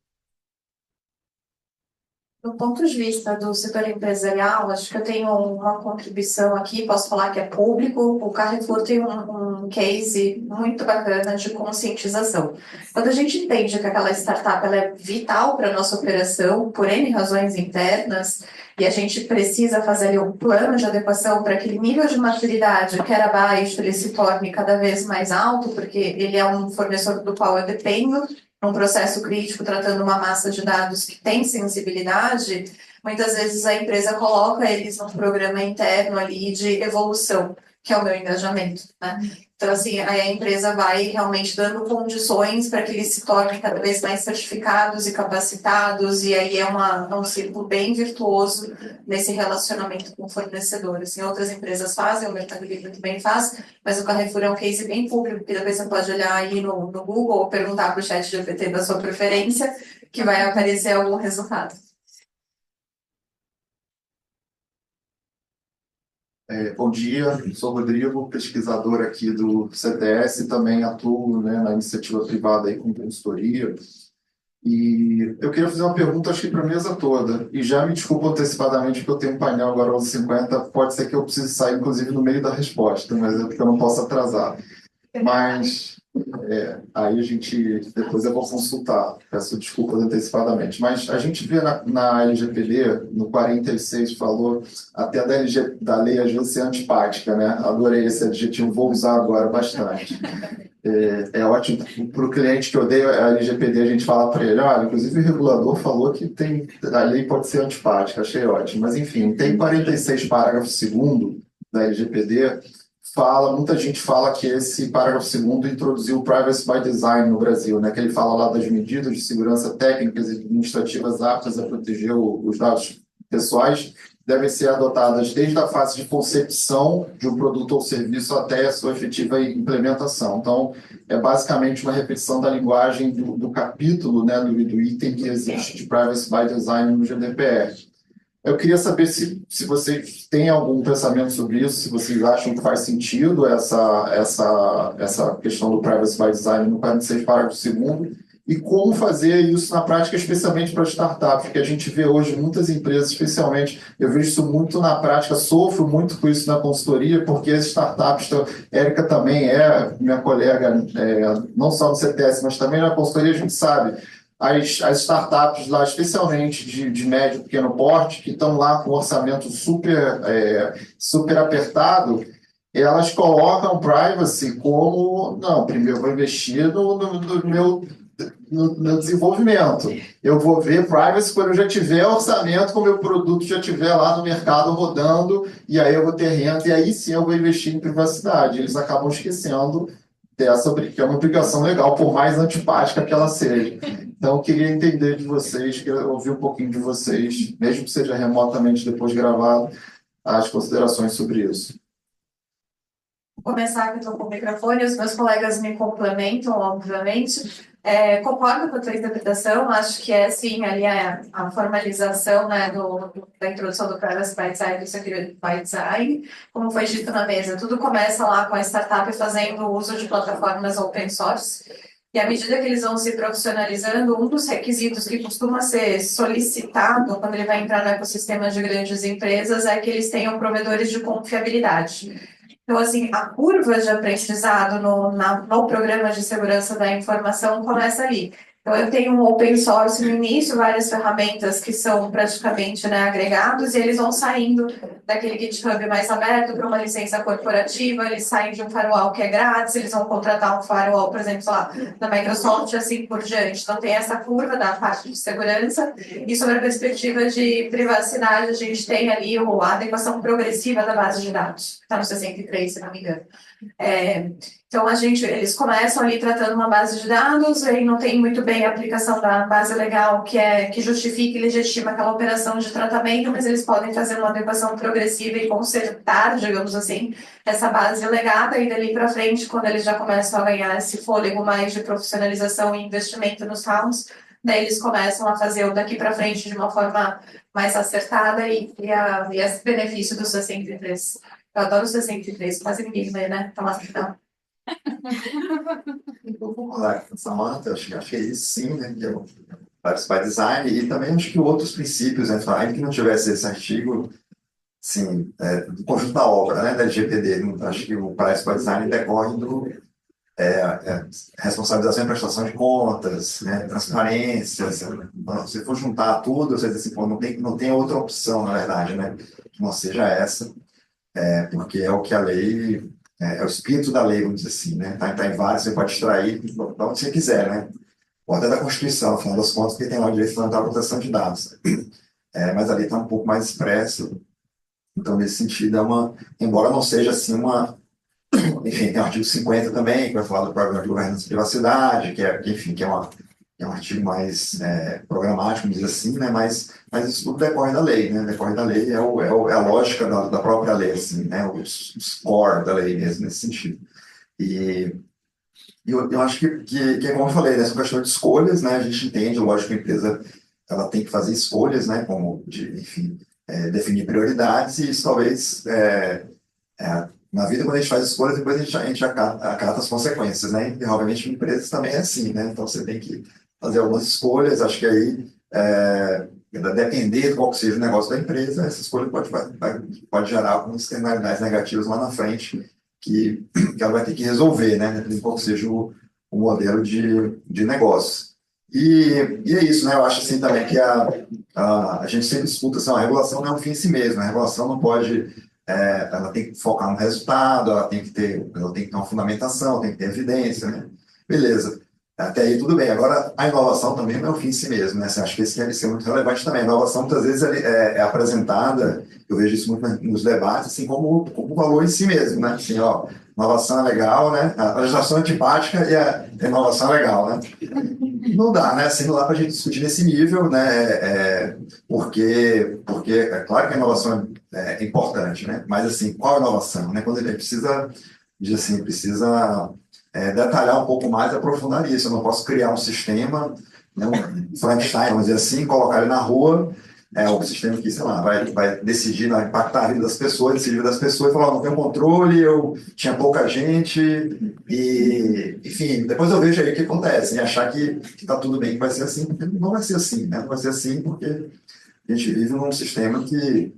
Do ponto de vista do setor empresarial, acho que eu tenho uma contribuição aqui, posso falar que é público. O Carrefour tem um case muito bacana de conscientização. Quando a gente entende que aquela startup ela é vital para a nossa operação, por N razões internas, e a gente precisa fazer ali um plano de adequação para aquele nível de maturidade que era baixo, ele se torne cada vez mais alto, porque ele é um fornecedor do qual eu dependo, um processo crítico, tratando uma massa de dados que tem sensibilidade, muitas vezes a empresa coloca eles num programa interno ali de evolução, que é o meu engajamento, né? Então, assim, aí a empresa vai realmente dando condições para que eles se tornem cada vez mais certificados e capacitados, e aí é um círculo bem virtuoso nesse relacionamento com o fornecedor. Assim, outras empresas fazem, o Mercado Livre também faz, mas o Carrefour é um case bem público, que depois você pode olhar aí no Google ou perguntar para o chat GPT da sua preferência, que vai aparecer algum resultado. Bom dia, sou Rodrigo, pesquisador aqui do CTS, também atuo, né, na iniciativa privada aí com consultoria. E eu queria fazer uma pergunta, acho que para a mesa toda. E já me desculpo antecipadamente, porque eu tenho um painel agora às 11h50, pode ser que eu precise sair, inclusive, no meio da resposta, mas é porque eu não posso atrasar. Mas aí depois eu vou consultar, peço desculpas antecipadamente. Mas a gente vê na LGPD, no 46, falou até da lei às vezes ser antipática, né? Adorei esse adjetivo, vou usar agora bastante. É ótimo para o cliente que odeia a LGPD, a gente fala para ele, olha, inclusive o regulador falou que a lei pode ser antipática, achei ótimo. Mas enfim, tem 46 parágrafo 2º da LGPD, muita gente fala que esse parágrafo 2º introduziu o Privacy by Design no Brasil, né? Que ele fala lá das medidas de segurança técnicas e administrativas aptas a proteger os dados pessoais, devem ser adotadas desde a fase de concepção de um produto ou serviço até a sua efetiva implementação. Então, é basicamente uma repetição da linguagem do capítulo, né, do item que existe de Privacy by Design no GDPR. Eu queria saber se vocês têm algum pensamento sobre isso, se vocês acham que faz sentido essa questão do Privacy by Design no 46 parágrafo 2º, e como fazer isso na prática, especialmente para startups, porque a gente vê hoje muitas empresas, especialmente, eu vejo isso muito na prática, sofro muito com isso na consultoria, porque as startups, Érica também é minha colega, não só no CTS, mas também na consultoria, a gente sabe, as startups lá, especialmente de médio e pequeno porte, que estão lá com orçamento super apertado, elas colocam privacy como, não, primeiro eu vou investir no desenvolvimento. Eu vou ver privacy quando eu já tiver orçamento, quando o meu produto já estiver lá no mercado rodando, e aí eu vou ter renda, e aí sim eu vou investir em privacidade. Eles acabam esquecendo dessa, que é uma obrigação legal, por mais antipática que ela seja. Então, eu queria entender de vocês, queria ouvir um pouquinho de vocês, mesmo que seja remotamente depois gravado, as considerações sobre isso. Vou começar que eu estou com o microfone, os meus colegas me complementam, obviamente. Concordo com a tua interpretação, acho que é sim ali a formalização, né, da introdução do Privacy by Design e do Security by Design, como foi dito na mesa, tudo começa lá com a startup fazendo uso de plataformas open source, e à medida que eles vão se profissionalizando, um dos requisitos que costuma ser solicitado quando ele vai entrar no ecossistema de grandes empresas é que eles tenham provedores de confiabilidade. Então, assim, a curva de aprendizado no programa de segurança da informação começa ali. Então, eu tenho um open source no início, várias ferramentas que são praticamente, né, agregados, e eles vão saindo daquele GitHub mais aberto para uma licença corporativa, eles saem de um firewall que é grátis, eles vão contratar um firewall, por exemplo, sei lá, da Microsoft, assim por diante. Então, tem essa curva da parte de segurança, e sobre a perspectiva de privacidade, a gente tem ali a adequação progressiva da base de dados, que está no 63, se não me engano. Então, eles começam ali tratando uma base de dados, aí não tem muito bem bem a aplicação da base legal, que justifica e legitima aquela operação de tratamento, mas eles podem fazer uma adequação progressiva e consertar, digamos assim, essa base legada, e dali para frente, quando eles já começam a ganhar esse fôlego mais de profissionalização e investimento nos rounds, daí eles começam a fazer o daqui para frente de uma forma mais acertada e esse benefício do 63. Eu adoro o 63, quase ninguém lê, né? Tá lá no final. Eu vou falar com a Samantha, acho que é isso sim, né? Que é o Privacy by Design, e também acho que outros princípios, né? Ainda que não tivesse esse artigo, sim, do conjunto da obra, né? Da LGPD, acho que o Privacy by Design decorre do responsabilização e prestação de contas, né? Transparência. Se for juntar tudo, você diz assim, pô, não tem outra opção, na verdade, né? Que não seja essa, porque é o que a lei. É o espírito da lei, vamos dizer assim, né? Tá em vários, você pode extrair da onde você quiser, né? Ou até da Constituição, afinal das contas, porque tem lá o direito fundamental à proteção de dados. Mas ali está um pouco mais expresso. Então, nesse sentido, embora não seja assim enfim, tem o artigo 50 também, que vai falar do Programa de Governança e Privacidade, enfim, que é um artigo mais programático, vamos dizer assim, né? Mas isso tudo decorre da lei, né? Decorre da lei, é a lógica da própria lei, assim, né? Os core da lei mesmo, nesse sentido. E eu acho que como eu falei, nessa questão de escolhas, né? A gente entende, lógico, que a empresa ela tem que fazer escolhas, né? Como, enfim, definir prioridades, e isso talvez... na vida, quando a gente faz escolhas, depois a gente acata as consequências, né? E, obviamente, em empresas também é assim, né? Então, você tem que fazer algumas escolhas. Acho que aí, depender de qual que seja o negócio da empresa, essa escolha pode gerar algumas externalidades negativas lá na frente que ela vai ter que resolver, né? Dependendo de qual que seja o modelo de negócio. E é isso, né? Eu acho assim também que a gente sempre escuta assim, a regulação não é um fim em si mesma. A regulação não pode... ela tem que focar no resultado, ela tem que ter uma fundamentação, tem que ter evidência, né? Beleza. Até aí tudo bem. Agora, a inovação também não é o fim em si mesmo, né? Você acha que isso deve ser muito relevante também. A inovação, muitas vezes, é apresentada, eu vejo isso muito nos debates, assim, como valor em si mesmo, né? Assim, ó, inovação é legal, né? A legislação é antipática e a inovação é legal, né? Não dá, né? Assim, não dá para a gente discutir nesse nível, né? Porque é claro que a inovação é importante, né? Mas, assim, qual a inovação, né? Quando a gente precisa detalhar um pouco mais e aprofundar isso. Eu não posso criar um sistema, né, um Frankenstein, vamos dizer assim, colocar ele na rua, o sistema que, sei lá, vai decidir, vai impactar a vida das pessoas, decidir a vida das pessoas e falar, não tenho controle, eu tinha pouca gente, e, enfim, depois eu vejo aí o que acontece, e achar que está tudo bem, que vai ser assim, porque não vai ser assim, né? Não vai ser assim porque a gente vive num sistema que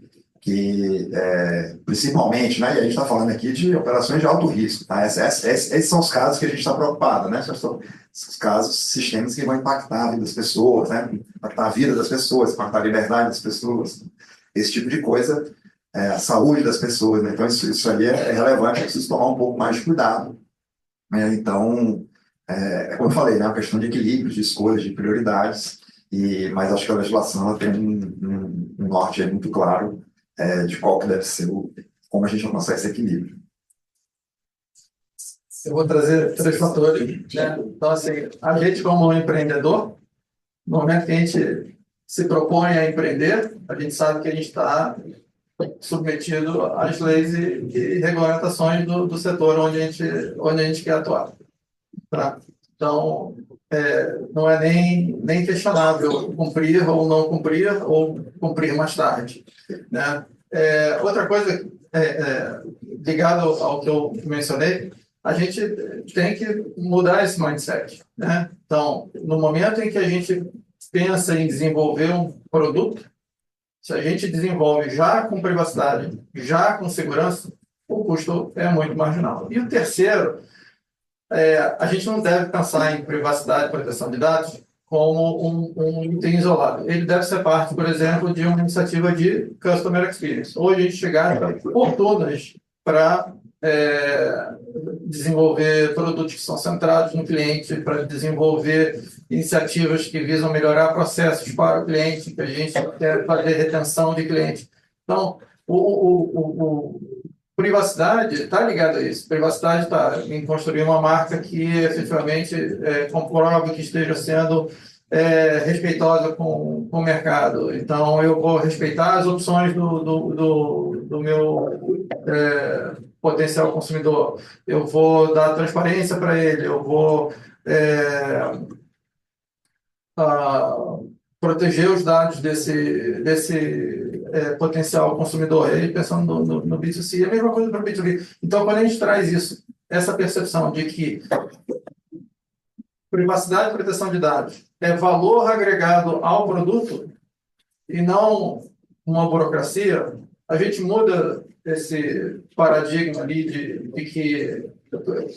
principalmente, né, e a gente está falando aqui de operações de alto risco, tá? Esses são os casos que a gente está preocupado, né? São os casos, sistemas que vão impactar a vida das pessoas, né? Impactar a vida das pessoas, impactar a liberdade das pessoas, esse tipo de coisa, a saúde das pessoas, né? Então, isso ali é relevante, é preciso tomar um pouco mais de cuidado, né? Então, como eu falei, né, uma questão de equilíbrio, de escolhas, de prioridades, mas acho que a legislação ela tem um norte aí muito claro de qual que deve ser como a gente alcançar esse equilíbrio. Eu vou trazer 3 fatores, né? Então, assim, a gente como empreendedor, no momento que a gente se propõe a empreender, a gente sabe que a gente está submetido às leis e regulamentações do setor onde a gente quer atuar. Tá? Então, não é nem questionável cumprir ou não cumprir, ou cumprir mais tarde, né? Outra coisa, ligada ao que eu mencionei, a gente tem que mudar esse mindset, né? Então, no momento em que a gente pensa em desenvolver um produto, se a gente desenvolve já com privacidade, já com segurança, o custo é muito marginal. E o terceiro, a gente não deve pensar em privacidade e proteção de dados como um item isolado. Ele deve ser parte, por exemplo, de uma iniciativa de Customer Experience. Hoje a gente chegar fortunas para desenvolver produtos que são centrados no cliente, para desenvolver iniciativas que visam melhorar processos para o cliente, que a gente quer fazer retenção de cliente. Então, privacidade está ligada a isso. Privacidade está em construir uma marca que efetivamente comprove que esteja sendo respeitosa com o mercado. Então, eu vou respeitar as opções do meu potencial consumidor. Eu vou dar transparência para ele. Eu vou proteger os dados desse potencial consumidor. Ele pensando no B2C, é a mesma coisa para o B2B. Então, quando a gente traz isso, essa percepção de que privacidade e proteção de dados é valor agregado ao produto e não uma burocracia, a gente muda esse paradigma ali de que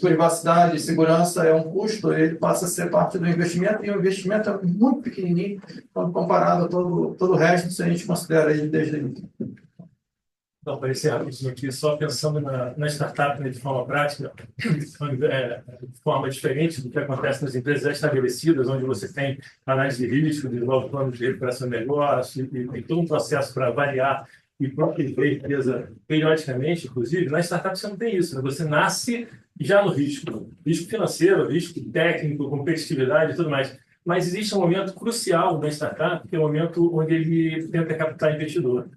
privacidade e segurança é um custo, ele passa a ser parte do investimento, e o investimento é muito pequenininho quando comparado a todo o resto, se a gente considera ele desde aí. Então, para encerrar isso aqui, só pensando na startup, né, de forma prática, de forma diferente do que acontece nas empresas já estabelecidas, onde você tem análise de risco, desenvolve planos de recuperação de negócio e todo um processo para avaliar e proteger a empresa periodicamente, inclusive, na startup você não tem isso, né? Você nasce já no risco financeiro, risco técnico, competitividade e tudo mais. Mas existe um momento crucial da startup, que é o momento onde ele tenta captar investidor,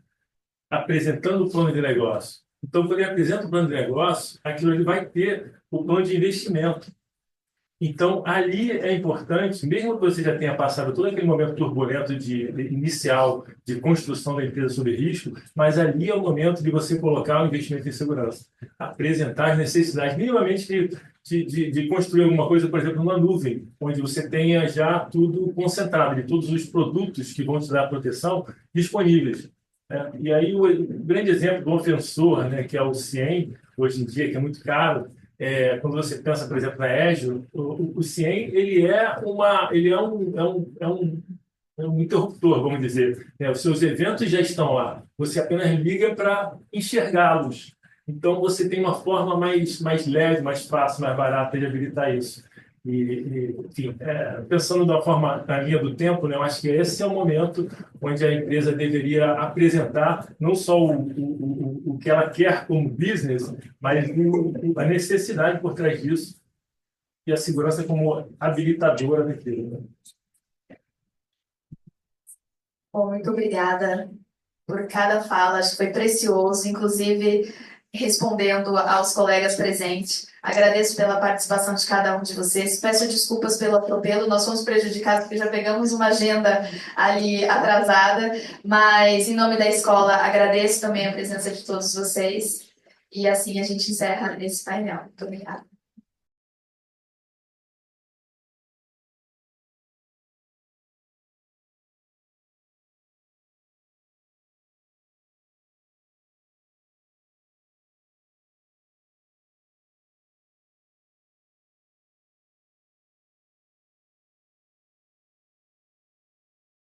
apresentando o plano de negócio. Então, quando ele apresenta o plano de negócio, aquilo ele vai ter o plano de investimento. Então, ali é importante, mesmo que você já tenha passado todo aquele momento turbulento inicial de construção da empresa sob risco, mas ali é o momento de você colocar o investimento em segurança, apresentar as necessidades, minimamente de construir alguma coisa, por exemplo, numa nuvem, onde você tenha já tudo concentrado, de todos os produtos que vão te dar proteção disponíveis. E aí o grande exemplo do open source, né, que é o CIEM, hoje em dia, que é muito caro, quando você pensa, por exemplo, na Azure, o CIEM ele é um interruptor, vamos dizer. Os seus eventos já estão lá, você apenas liga para enxergá-los. Então, você tem uma forma mais leve, mais fácil, mais barata de habilitar isso. Enfim, pensando da forma, na linha do tempo, né, eu acho que esse é o momento onde a empresa deveria apresentar não só o que ela quer como business, mas a necessidade por trás disso e a segurança como habilitadora daquilo. Né? Bom, muito obrigada por cada fala, acho que foi precioso, inclusive respondendo aos colegas presentes. Agradeço pela participação de cada um de vocês. Peço desculpas pelo atropelo, nós fomos prejudicados porque já pegamos uma agenda ali atrasada, mas em nome da escola agradeço também a presença de todos vocês e assim a gente encerra esse painel. Muito obrigada.